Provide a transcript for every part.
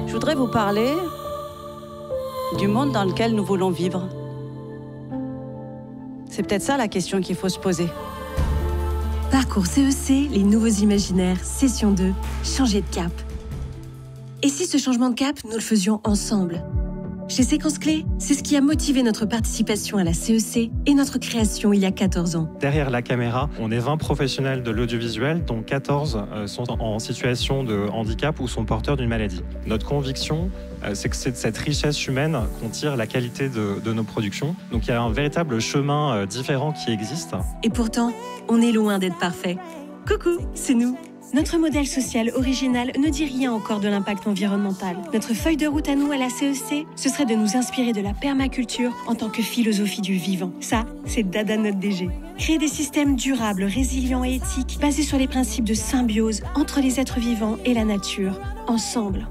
Je voudrais vous parler du monde dans lequel nous voulons vivre. C'est peut-être ça la question qu'il faut se poser. Parcours CEC, les nouveaux imaginaires, session 2, changer de cap. Et si ce changement de cap, nous le faisions ensemble? Chez Séquence Clé, c'est ce qui a motivé notre participation à la CEC et notre création il y a 14 ans. Derrière la caméra, on est 20 professionnels de l'audiovisuel, dont 14 sont en situation de handicap ou sont porteurs d'une maladie. Notre conviction, c'est que c'est de cette richesse humaine qu'on tire la qualité de nos productions. Donc il y a un véritable chemin différent qui existe. Et pourtant, on est loin d'être parfait. Coucou, c'est nous. Notre modèle social original ne dit rien encore de l'impact environnemental. Notre feuille de route à nous à la CEC, ce serait de nous inspirer de la permaculture en tant que philosophie du vivant. Ça, c'est Dada notre DG. Créer des systèmes durables, résilients et éthiques, basés sur les principes de symbiose entre les êtres vivants et la nature, ensemble.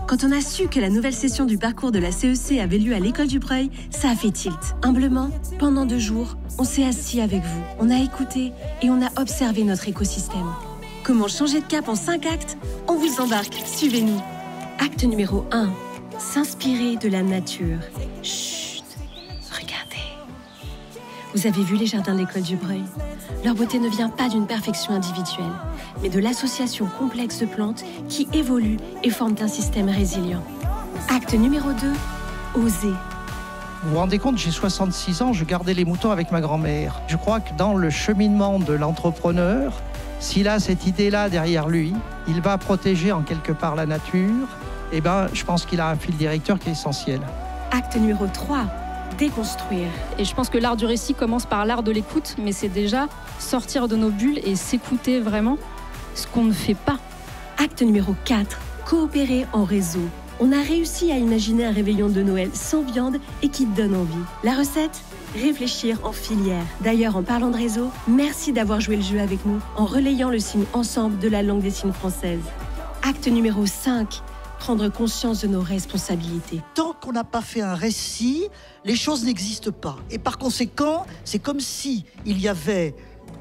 Quand on a su que la nouvelle session du parcours de la CEC avait lieu à l'école du Breuil, ça a fait tilt. Humblement, pendant 2 jours, on s'est assis avec vous, on a écouté et on a observé notre écosystème. Comment changer de cap en 5 actes? On vous embarque, suivez-nous. Acte numéro 1, s'inspirer de la nature. Chut, regardez. Vous avez vu les jardins de l'école du Breuil? Leur beauté ne vient pas d'une perfection individuelle, mais de l'association complexe de plantes qui évoluent et forment un système résilient. Acte numéro 2, oser. Vous vous rendez compte, j'ai 66 ans, je gardais les moutons avec ma grand-mère. Je crois que dans le cheminement de l'entrepreneur, s'il a cette idée-là derrière lui, il va protéger en quelque part la nature, et je pense qu'il a un fil directeur qui est essentiel. Acte numéro 3, déconstruire. Et je pense que l'art du récit commence par l'art de l'écoute, mais c'est déjà sortir de nos bulles et s'écouter vraiment, ce qu'on ne fait pas. Acte numéro 4, coopérer en réseau. On a réussi à imaginer un réveillon de Noël sans viande et qui donne envie. La recette? Réfléchir en filière. D'ailleurs, en parlant de réseau, merci d'avoir joué le jeu avec nous en relayant le signe ensemble de la langue des signes française. Acte numéro 5, prendre conscience de nos responsabilités. Tant qu'on n'a pas fait un récit, les choses n'existent pas. Et par conséquent, c'est comme si il y avait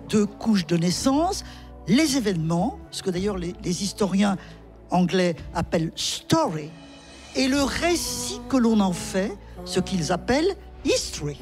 2 couches de naissance, les événements, ce que d'ailleurs les historiens anglais appellent story, et le récit que l'on en fait, ce qu'ils appellent history.